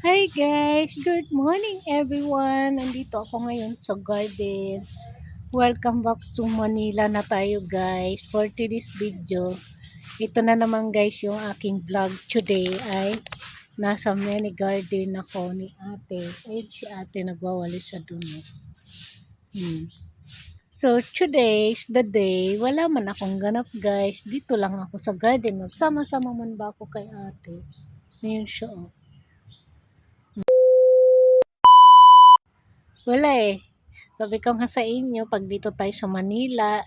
Hi guys! Good morning everyone! Nandito ako ngayon sa garden. Welcome back to Manila na tayo guys. For today's video, ito na naman guys yung aking vlog today ay nasa mini garden ako ni ate. Ayun si ate nagwawalis sa duno. So today's the day. Wala man akong ganap guys. Dito lang ako sa garden. Magsama-sama man ba ako kay ate? Ngayon siya oh. Wala eh. Sabi ko nga sa inyo, pag dito tayo sa Manila,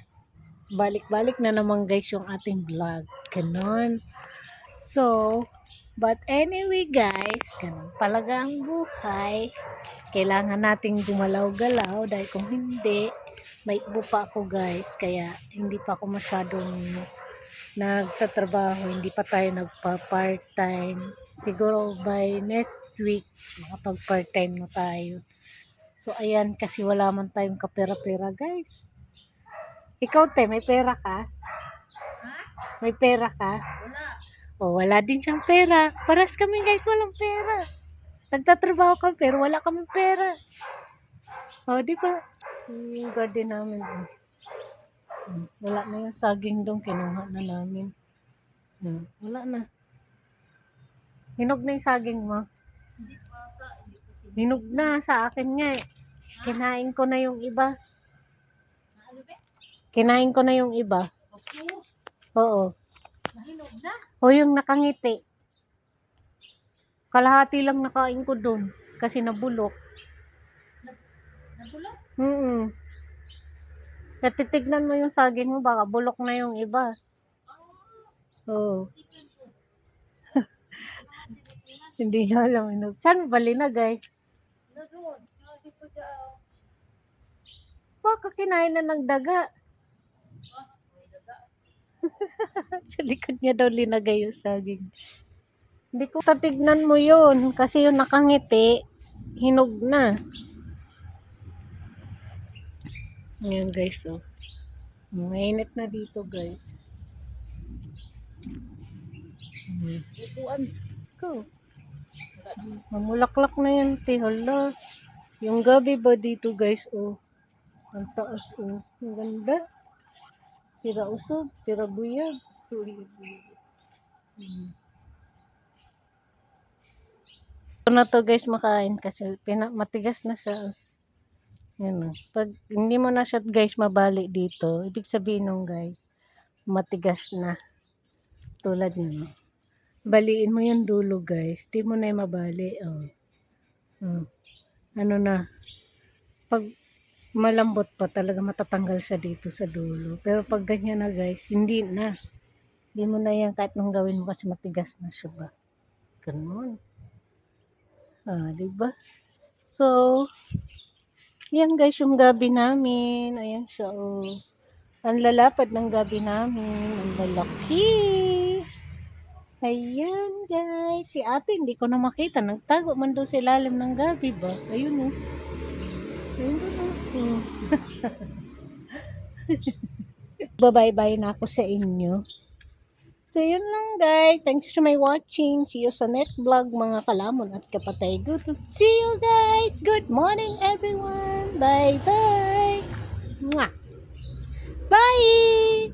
balik-balik na naman guys yung ating vlog. Ganon. So, but anyway guys, ganon talaga ang buhay. Kailangan nating gumalaw-galaw dahil kung hindi, may ibo pa ako guys. Kaya hindi pa ako masyadong nagtatrabaho. Hindi pa tayo nagpa-part-time. Siguro by next week, makapag-part-time na tayo. So, ayan, kasi wala man tayong kapera-pera, guys. Ikaw, te, may pera ka? Ha? May pera ka? Wala. O, wala din siyang pera. Paras kami, guys, walang pera. Nagtatrabaho kami, pero wala kami pera. O, di ba? Yung garden namin. Wala na yung saging doon, kinuha na namin. Wala na. Hinog na yung saging mo. Hinog na sa akin nga eh. Kinain ko na yung iba. Kinain ko na yung iba. Oo. Mahinog na? O yung nakangiti. Kalahati lang nakain ko dun. Kasi nabulok. Nabulok? Natitignan mo yung saging mo, baka bulok na yung iba. Oo. Hindi nyo alam. Saan ba linagay? Doon. Baka kinain na ng daga. Sa likod niya daw linagay yung saging. Hindi ko tatignan mo yun. Kasi yung nakangiti, hinog na. Ayan guys, oh. Mainit na dito guys. Upuan. Go. Mamulaklak na yan, te. Hala. Yung gabi ba dito guys, oh. Ang taas, oh. Ang ganda. Tira usog, tira buyag. Ito na to guys makain kasi matigas na siya. Yan, oh. Pag hindi mo na siya guys mabali dito, ibig sabihin nung guys, matigas na. Tulad nyo. Baliin mo yung dulo guys. Di mo na yung mabali. Oh. Ano na. Pag malambot pa talaga matatanggal siya dito sa dulo. Pero pag ganyan na guys, hindi na. Hindi mo na yan kahit nung gawin mo kasi matigas na siya ba. Ganun. Diba? So, yan guys yung gabi namin. Ayan siya oh. Ang lalapad ng gabi namin. Ang lalaki. Ayan guys. Si ate hindi ko na makita. Nagtago man doon sa ilalim ng gabi ba. Ayun oh. Ayun oh. Bye-bye na ako sa inyo. So yun lang guys. Thank you so much watching. See you sa next vlog mga kalamon at kapatay. Good. See you guys. Good morning everyone. Bye-bye. Mwah. Bye.